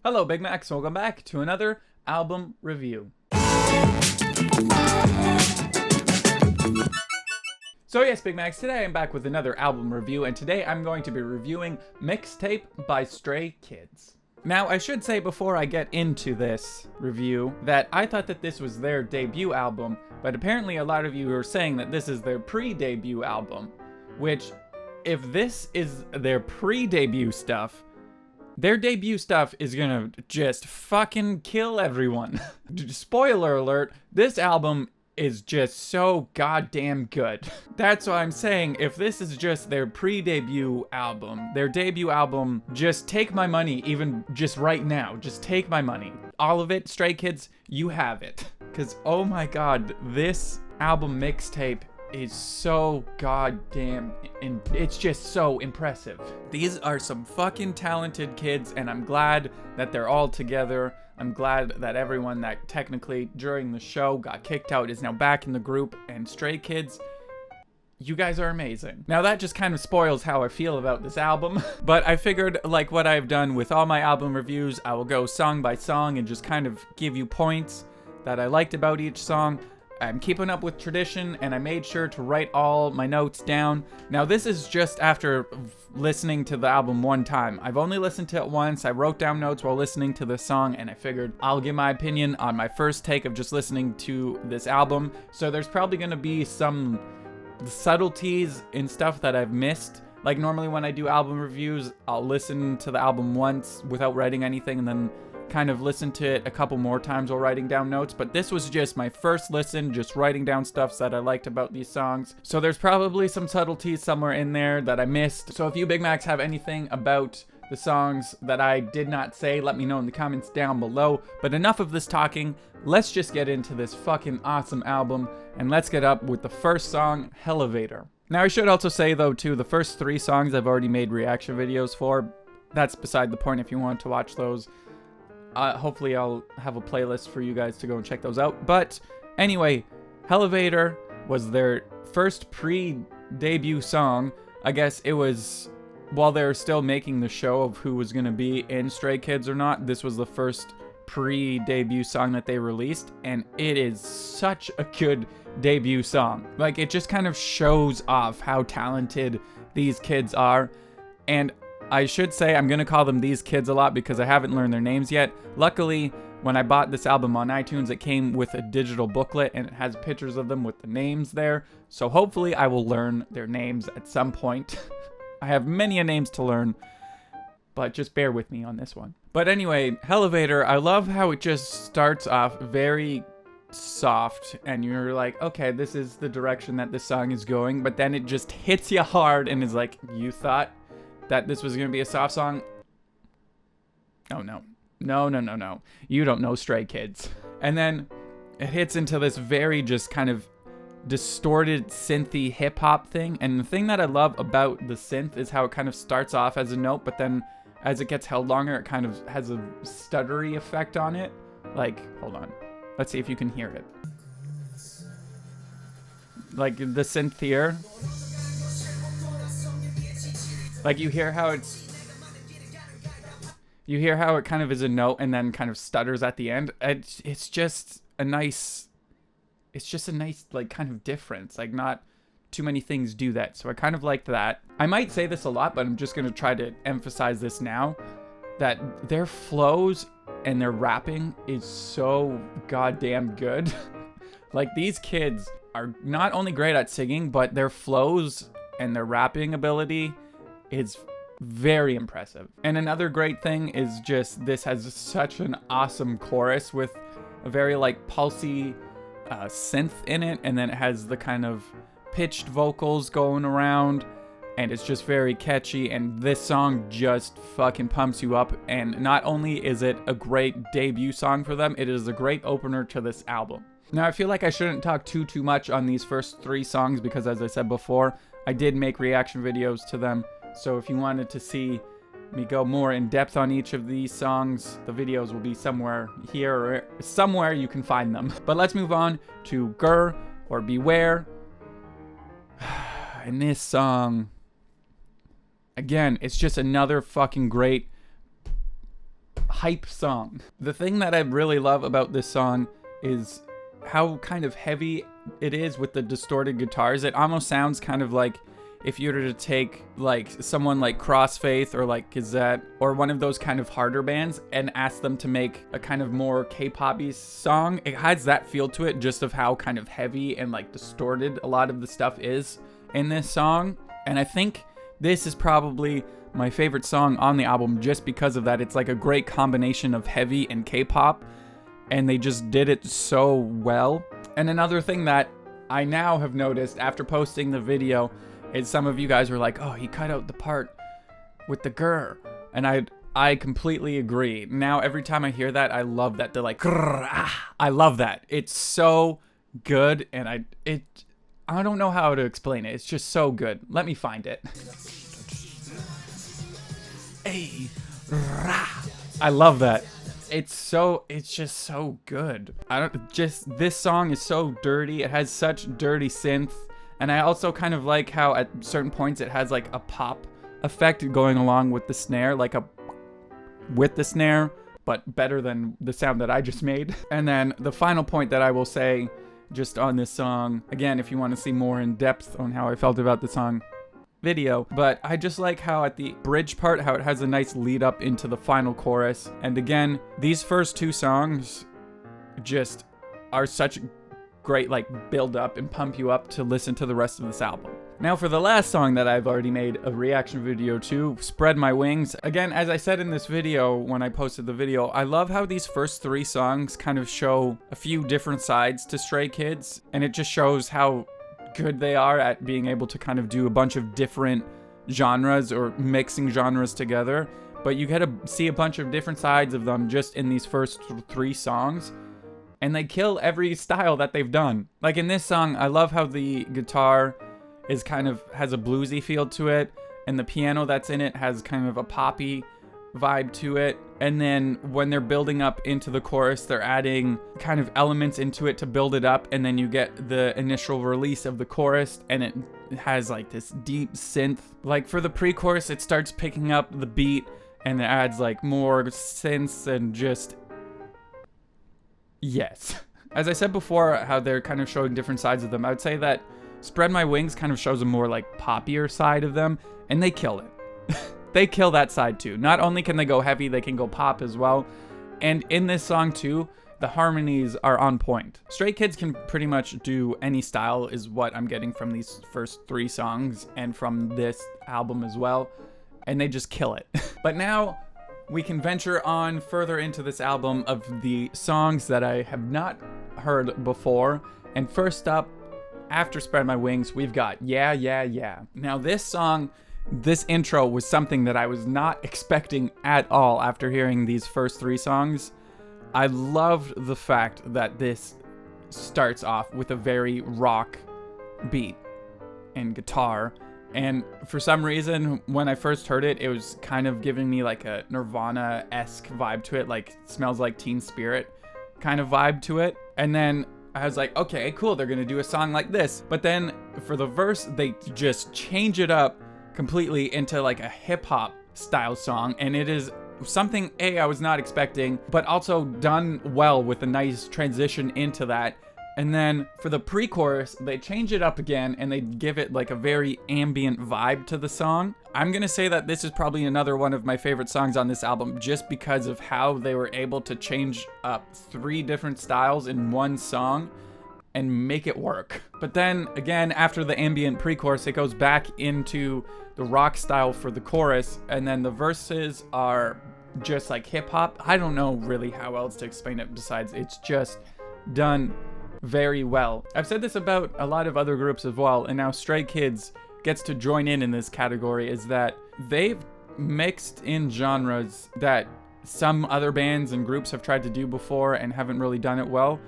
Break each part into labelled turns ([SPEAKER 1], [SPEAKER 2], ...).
[SPEAKER 1] Hello, Big Macs. Welcome back to another album review. So yes, Big Macs, today I'm back with another album review, and today I'm going to be reviewing Mixtape by Stray Kids. Now, I should say before I get into this review that I thought that this was their debut album, but apparently a lot of you are saying that this is their pre-debut album, which, if this is their pre-debut stuff, their debut stuff is gonna just fucking kill everyone. Spoiler alert, this album is just so goddamn good. That's why I'm saying, if this is just their pre-debut album, their debut album, just take my money, even just right now. Just take my money. All of it, Stray Kids, you have it. Because, oh my god, this album Mixtape is so goddamn, and it's just so impressive. These are some fucking talented kids, and I'm glad that they're all together. I'm glad that everyone that technically during the show got kicked out is now back in the group, and Stray Kids, you guys are amazing. Now that just kind of spoils how I feel about this album, but I figured, like what I've done with all my album reviews, I will go song by song and just kind of give you points that I liked about each song. I'm keeping up with tradition, and I made sure to write all my notes down. Now this is just after listening to the album one time. I've only listened to it once. I wrote down notes while listening to this song, and I figured I'll give my opinion on my first take of just listening to this album. So there's probably gonna be some subtleties in stuff that I've missed. Like normally when I do album reviews, I'll listen to the album once without writing anything, and then kind of listen to it a couple more times while writing down notes, but this was just my first listen, just writing down stuff that I liked about these songs. So there's probably some subtleties somewhere in there that I missed. So if you Big Macs have anything about the songs that I did not say, let me know in the comments down below. But enough of this talking, let's just get into this fucking awesome album, and let's get up with the first song, Elevator. Now I should also say though too, the first 3 songs I've already made reaction videos for. That's beside the point if you want to watch those. Hopefully I'll have a playlist for you guys to go and check those out. But anyway, Elevator was their first pre-debut song. I guess it was while they were still making the show of who was going to be in Stray Kids or not. This was the first pre-debut song that they released, and it is such a good debut song. Like, it just kind of shows off how talented these kids are. And I should say I'm going to call them these kids a lot because I haven't learned their names yet. Luckily, when I bought this album on iTunes, it came with a digital booklet and it has pictures of them with the names there. So hopefully I will learn their names at some point. I have many names to learn, but just bear with me on this one. But anyway, Elevator, I love how it just starts off very soft and you're like, okay, this is the direction that this song is going, but then it just hits you hard and is like, you thought that this was going to be a soft song? Oh no. No. You don't know Stray Kids. And then it hits into this very just kind of distorted synthy hip hop thing. And the thing that I love about the synth is how it kind of starts off as a note, but then as it gets held longer, it kind of has a stuttery effect on it. Like, hold on. Let's see if you can hear it. Like the synth here. Like you hear how it kind of is a note and then kind of stutters at the end. It's just a nice like kind of difference. Like not too many things do that. So I kind of liked that. I might say this a lot, but I'm just going to try to emphasize this now, that their flows and their rapping is so goddamn good. Like these kids are not only great at singing, but their flows and their rapping ability is very impressive. And another great thing is just this has such an awesome chorus with a very like pulsy synth in it, and then it has the kind of pitched vocals going around, and it's just very catchy, and this song just fucking pumps you up. And not only is it a great debut song for them, it is a great opener to this album. Now I feel like I shouldn't talk too much on these first 3 songs because, as I said before, I did make reaction videos to them. So if you wanted to see me go more in depth on each of these songs, the videos will be somewhere here or somewhere you can find them. But let's move on to Gur or Beware. And this song, again, it's just another fucking great hype song. The thing that I really love about this song is how kind of heavy it is with the distorted guitars. It almost sounds kind of like if you were to take like someone like Crossfaith or like Gazette or one of those kind of harder bands and ask them to make a kind of more K-pop-y song. It has that feel to it, just of how kind of heavy and like distorted a lot of the stuff is in this song. And I think this is probably my favorite song on the album just because of that. It's like a great combination of heavy and K-pop, and they just did it so well. And another thing that I now have noticed after posting the video is some of you guys were like, oh, he cut out the part with the grr. And I completely agree. Now every time I hear that, I love that. They're like, grr, ah. I love that. It's so good, and I don't know how to explain it. It's just so good. Let me find it. Hey, rah. I love that. It's just so good. This song is so dirty. It has such dirty synth. And I also kind of like how at certain points it has like a pop effect going along with the snare, with the snare, but better than the sound that I just made. And then the final point that I will say just on this song, again, if you want to see more in depth on how I felt about the song, video, but I just like how at the bridge part, how it has a nice lead up into the final chorus. And again, these first two songs just are such great like build up and pump you up to listen to the rest of this album. Now for the last song that I've already made a reaction video to, Spread My Wings. Again, as I said in this video when I posted the video, I love how these first three songs kind of show a few different sides to Stray Kids, and it just shows how good they are at being able to kind of do a bunch of different genres or mixing genres together. But you get to see a bunch of different sides of them just in these first three songs. And they kill every style that they've done. Like in this song, I love how the guitar is has a bluesy feel to it, and the piano that's in it has kind of a poppy vibe to it. And then when they're building up into the chorus, they're adding kind of elements into it to build it up, and then you get the initial release of the chorus, and it has like this deep synth. Like for the pre-chorus, it starts picking up the beat, and it adds like more synths and just... yes. As I said before, how they're kind of showing different sides of them, I would say that Spread My Wings kind of shows a more like poppier side of them, and they kill it. They kill that side too. Not only can they go heavy, they can go pop as well. And in this song too, the harmonies are on point. Stray Kids can pretty much do any style is what I'm getting from these first three songs and from this album as well. And they just kill it. But now we can venture on further into this album of the songs that I have not heard before. And first up, after Spread My Wings, we've got Yeah, Yeah, Yeah. Now this song, this intro was something that I was not expecting at all after hearing these first three songs. I loved the fact that this starts off with a very rock beat and guitar. And for some reason, when I first heard it, it was kind of giving me like a Nirvana-esque vibe to it, like Smells Like Teen Spirit kind of vibe to it. And then I was like, okay, cool, they're gonna do a song like this. But then for the verse, they just change it up completely into like a hip-hop style song, and it is something I was not expecting, but also done well with a nice transition into that. And then for the pre-chorus, they change it up again and they give it like a very ambient vibe to the song. I'm gonna say that this is probably another one of my favorite songs on this album just because of how they were able to change up three different styles in one song and make it work. But then again, after the ambient pre-chorus, it goes back into the rock style for the chorus, and then the verses are just like hip-hop. I don't know really how else to explain it besides it's just done very well. I've said this about a lot of other groups as well, and now Stray Kids gets to join in this category, is that they've mixed in genres that some other bands and groups have tried to do before and haven't really done it well.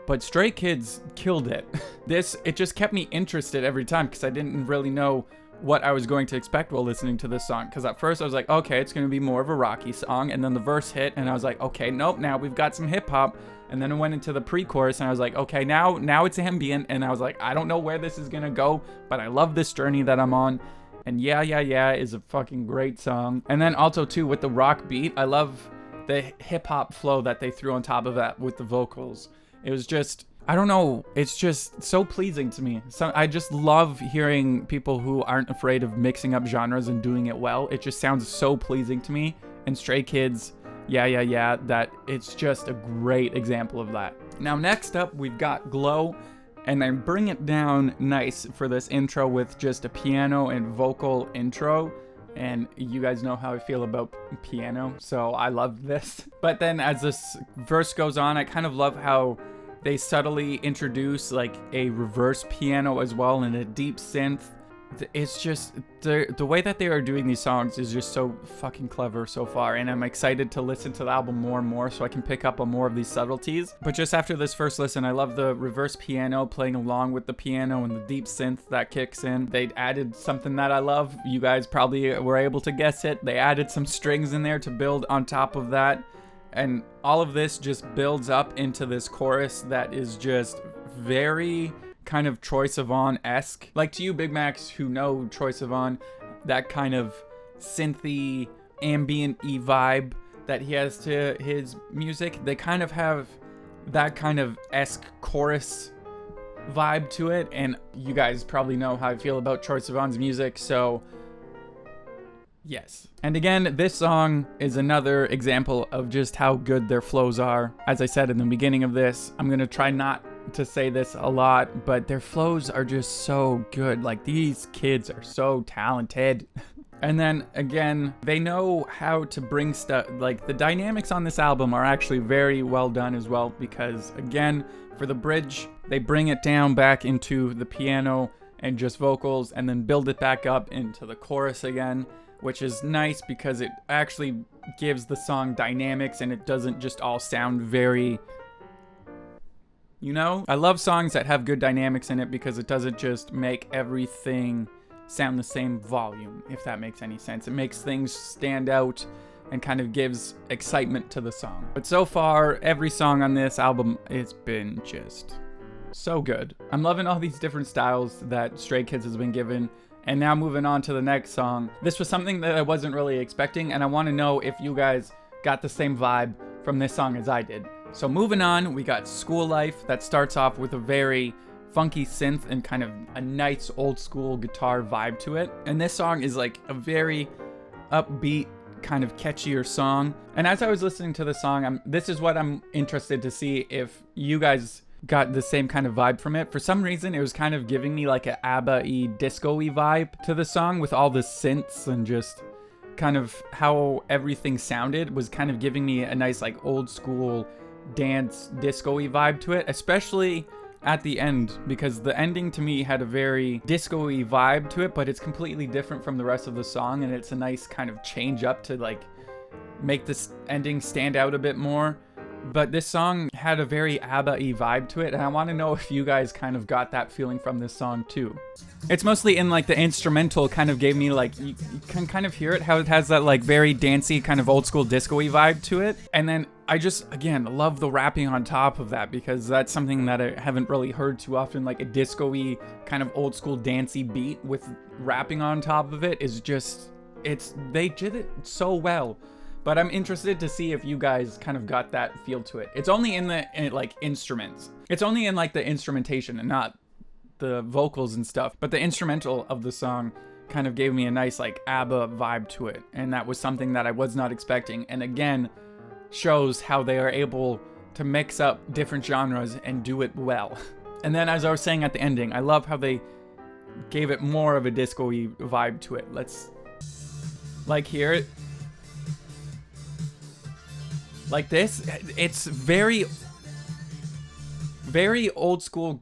[SPEAKER 1] But Stray Kids killed it. It just kept me interested every time because I didn't really know what I was going to expect while listening to this song. Because at first I was like, okay, it's going to be more of a rocky song. And then the verse hit and I was like, okay, nope, now we've got some hip hop. And then it went into the pre-chorus and I was like, okay, now it's ambient. And I was like, I don't know where this is going to go, but I love this journey that I'm on. And Yeah, Yeah, Yeah is a fucking great song. And then also too with the rock beat, I love the hip hop flow that they threw on top of that with the vocals. It was just, I don't know, it's just so pleasing to me. So I just love hearing people who aren't afraid of mixing up genres and doing it well. It just sounds so pleasing to me. And Stray Kids, yeah, that it's just a great example of that. Now next up, we've got Glow, and then bring it down nice for this intro with just a piano and vocal intro. And you guys know how I feel about piano, so I love this. But then as this verse goes on, I kind of love how they subtly introduce like a reverse piano as well and a deep synth. It's just, the way that they are doing these songs is just so fucking clever so far, and I'm excited to listen to the album more and more so I can pick up on more of these subtleties. But just after this first listen, I love the reverse piano playing along with the piano and the deep synth that kicks in. They added something that I love. You guys probably were able to guess it. They added some strings in there to build on top of that. And all of this just builds up into this chorus that is just very kind of Troye Sivan-esque. Like, to you Big Macs who know Troye Sivan, that kind of synthy, ambient-y vibe that he has to his music, they kind of have that kind of esque chorus vibe to it. And you guys probably know how I feel about Troye Sivan's music, so yes. And again, this song is another example of just how good their flows are. As I said in the beginning of this, I'm gonna try not to say this a lot, but their flows are just so good. Like, these kids are so talented. And then again, they know how to bring stuff, like the dynamics on this album are actually very well done as well, because again, for the bridge, they bring it down back into the piano and just vocals and then build it back up into the chorus again, which is nice because it actually gives the song dynamics and it doesn't just all sound very, you know? I love songs that have good dynamics in it because it doesn't just make everything sound the same volume, if that makes any sense. It makes things stand out and kind of gives excitement to the song. But so far, every song on this album, it's been just so good. I'm loving all these different styles that Stray Kids has been given. And now moving on to the next song. This was something that I wasn't really expecting, and I want to know if you guys got the same vibe from this song as I did. So moving on, we got School Life, that starts off with a very funky synth and kind of a nice old school guitar vibe to it. And this song is like a very upbeat, kind of catchier song. And as I was listening to the song, this is what I'm interested to see if you guys got the same kind of vibe from it. For some reason, it was kind of giving me like a ABBA-y, disco-y vibe to the song with all the synths and just kind of how everything sounded was kind of giving me a nice like old school dance disco-y vibe to it, especially at the end, because the ending to me had a very disco-y vibe to it, but it's completely different from the rest of the song, and it's a nice kind of change up to like make this ending stand out a bit more. But this song had a very ABBA-y vibe to it, and I want to know if you guys kind of got that feeling from this song too. It's mostly in like the instrumental kind of gave me like, you can kind of hear it, how it has that like very dancey kind of old school disco-y vibe to it. And then I just, again, love the rapping on top of that, because that's something that I haven't really heard too often. Like a disco-y kind of old school dancey beat with rapping on top of it is just, they did it so well. But I'm interested to see if you guys kind of got that feel to it. It's only in like instruments. It's only in like the instrumentation and not the vocals and stuff. But the instrumental of the song kind of gave me a nice like ABBA vibe to it. And that was something that I was not expecting. And again, shows how they are able to mix up different genres and do it well. And then as I was saying at the ending, I love how they gave it more of a disco-y vibe to it. Let's like hear it. Like this, it's very, very old school,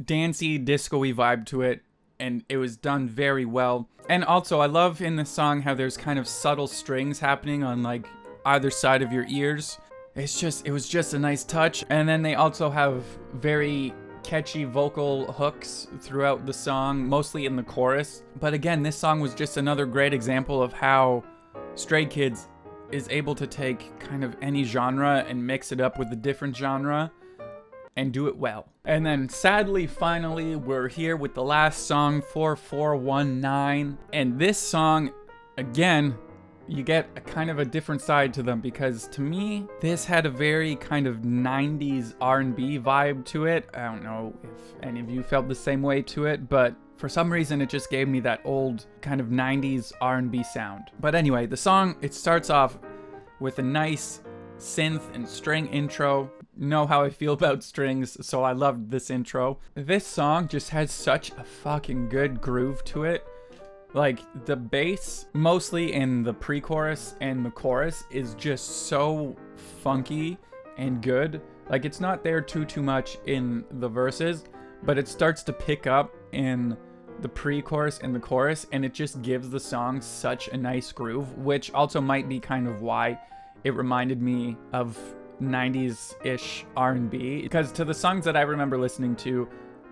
[SPEAKER 1] dancey, disco-y vibe to it, and it was done very well. And also, I love in this song how there's kind of subtle strings happening on like either side of your ears. It was just a nice touch. And then they also have very catchy vocal hooks throughout the song, mostly in the chorus. But again, this song was just another great example of how Stray Kids is able to take kind of any genre and mix it up with a different genre and do it well. And then sadly, finally, we're here with the last song, 4419. And this song, again, you get a kind of a different side to them, because to me, this had a very kind of 90s R&B vibe to it. I don't know if any of you felt the same way to it, but for some reason, it just gave me that old kind of 90s R&B sound. But anyway, the song, it starts off with a nice synth and string intro. You know how I feel about strings, so I loved this intro. This song just has such a fucking good groove to it. Like, the bass, mostly in the pre-chorus and the chorus, is just so funky and good. Like, it's not there too much in the verses, but it starts to pick up in the pre-chorus and the chorus, and it just gives the song such a nice groove, which also might be kind of why it reminded me of 90s-ish R&B, because to the songs that I remember listening to,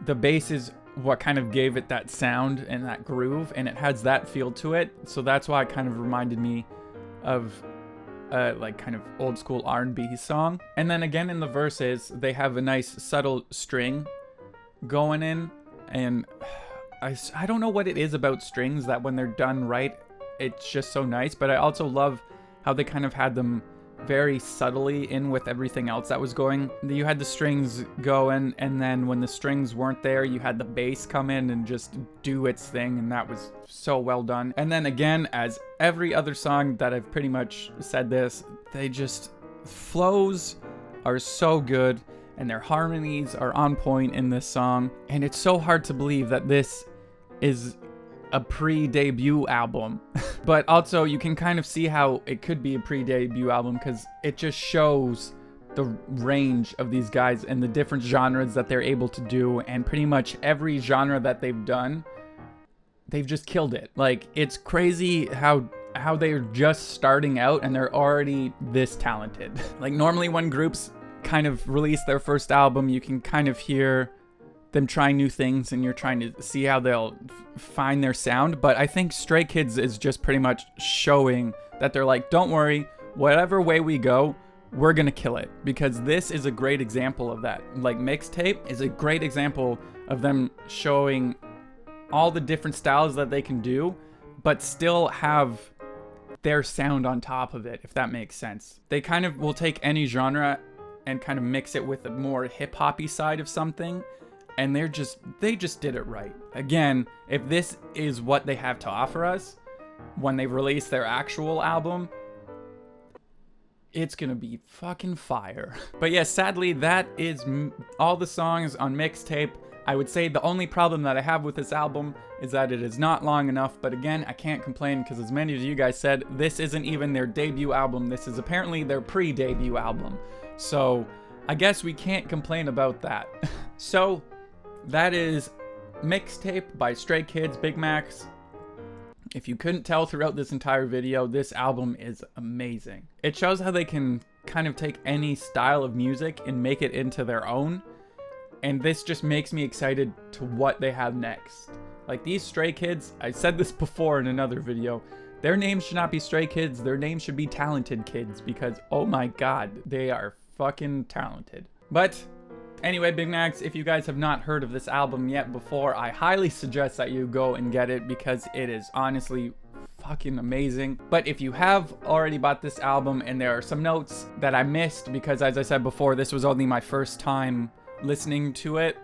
[SPEAKER 1] the bass is what kind of gave it that sound and that groove, and it has that feel to it. So that's why it kind of reminded me of like kind of old school R&B song. And then again in the verses, they have a nice subtle string going in, and I don't know what it is about strings that when they're done right, it's just so nice. But I also love how they kind of had them very subtly in with everything else that was going. You had the strings going, and then when the strings weren't there, you had the bass come in and just do its thing, and that was so well done. And then again, as every other song that I've pretty much said this, they just, flows are so good, and their harmonies are on point in this song, and it's so hard to believe that this is a pre-debut album. But also you can kind of see how it could be a pre-debut album, because it just shows the range of these guys and the different genres that they're able to do, and pretty much every genre that they've done, they've just killed it. Like, it's crazy how they're just starting out and they're already this talented. Like, normally when groups kind of release their first album, you can kind of hear them trying new things and you're trying to see how they'll find their sound. But I think Stray Kids is just pretty much showing that they're like, don't worry, whatever way we go, we're gonna kill it. Because this is a great example of that. Like, Mixtape is a great example of them showing all the different styles that they can do, but still have their sound on top of it, if that makes sense. They kind of will take any genre and kind of mix it with a more hip-hoppy side of something, and they just did it right. Again, if this is what they have to offer us when they release their actual album, it's gonna be fucking fire. But yeah, sadly, that is all the songs on Mixtape. I would say the only problem that I have with this album is that it is not long enough, but again, I can't complain, because as many of you guys said, this isn't even their debut album. This is apparently their pre-debut album. So I guess we can't complain about that. So that is Mixtape by Stray Kids, Big Max. If you couldn't tell throughout this entire video, this album is amazing. It shows how they can kind of take any style of music and make it into their own. And this just makes me excited to what they have next. Like, these Stray Kids, I said this before in another video, their names should not be Stray Kids, their names should be Talented Kids, because oh my god, they are fucking talented. But anyway, Big Macs, if you guys have not heard of this album yet before, I highly suggest that you go and get it, because it is honestly fucking amazing. But if you have already bought this album and there are some notes that I missed, because as I said before, this was only my first time listening to it,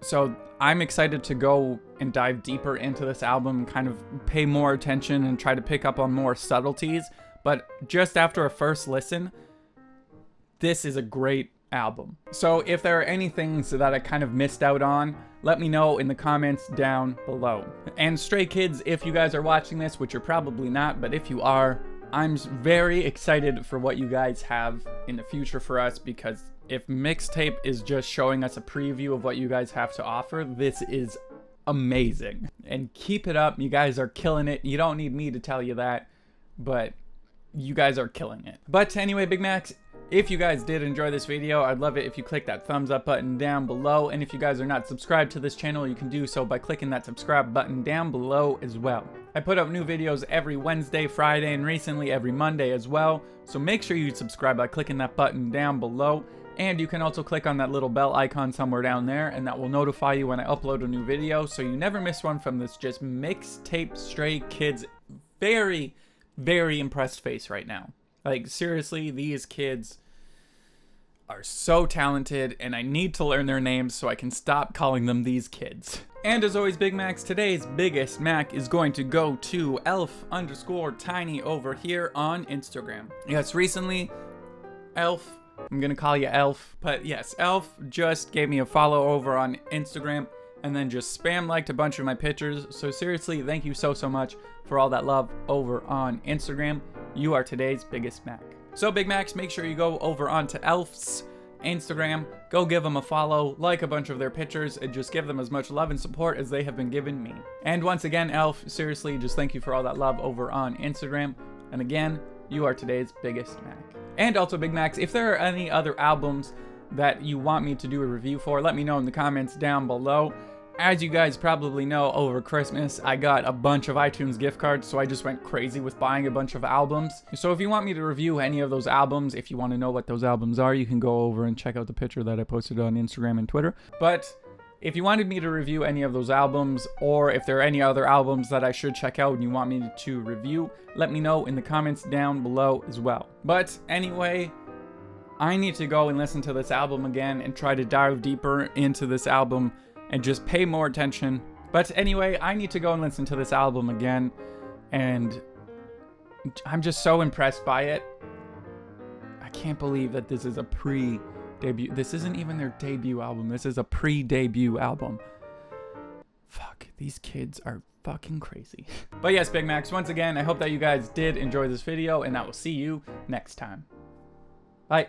[SPEAKER 1] so I'm excited to go and dive deeper into this album, kind of pay more attention and try to pick up on more subtleties. But just after a first listen, this is a great album. So if there are any things that I kind of missed out on, let me know in the comments down below. And Stray Kids, if you guys are watching this, which you're probably not, but if you are, I'm very excited for what you guys have in the future for us, because if Mixtape is just showing us a preview of what you guys have to offer, this is amazing. And keep it up, you guys are killing it. You don't need me to tell you that, but you guys are killing it. But anyway, Big Macs, if you guys did enjoy this video, I'd love it if you click that thumbs up button down below. And if you guys are not subscribed to this channel, you can do so by clicking that subscribe button down below as well. I put up new videos every Wednesday, Friday, and recently every Monday as well. So make sure you subscribe by clicking that button down below. And you can also click on that little bell icon somewhere down there, and that will notify you when I upload a new video, so you never miss one from this just Mixtape Stray Kids very, very impressed face right now. Like, seriously, these kids are so talented, and I need to learn their names so I can stop calling them these kids. And as always, Big Macs, today's biggest Mac is going to go to elf_tiny over here on Instagram. Yes, recently, Elf, I'm gonna call you Elf, but yes, Elf just gave me a follow over on Instagram and then just spam liked a bunch of my pictures. So seriously, thank you so much for all that love over on Instagram. You are today's biggest Mac. So Big Macs, make sure you go over onto Elf's Instagram, go give them a follow, like a bunch of their pictures, and just give them as much love and support as they have been giving me. And once again, Elf, seriously, just thank you for all that love over on Instagram. And again, you are today's biggest Mac. And also, Big Macs, if there are any other albums that you want me to do a review for, let me know in the comments down below. As you guys probably know, over Christmas, I got a bunch of iTunes gift cards, so I just went crazy with buying a bunch of albums. So if you want me to review any of those albums, if you want to know what those albums are, you can go over and check out the picture that I posted on Instagram and Twitter. But if you wanted me to review any of those albums, or if there are any other albums that I should check out and you want me to review, let me know in the comments down below as well. But anyway, I need to go and listen to this album again and try to dive deeper into this album and just pay more attention. But anyway, I need to go and listen to this album again, and I'm just so impressed by it. I can't believe that this is a pre-debut. This isn't even their debut album. This is a pre-debut album. Fuck, these kids are fucking crazy. But yes, Big Macs, once again, I hope that you guys did enjoy this video, and I will see you next time. Bye.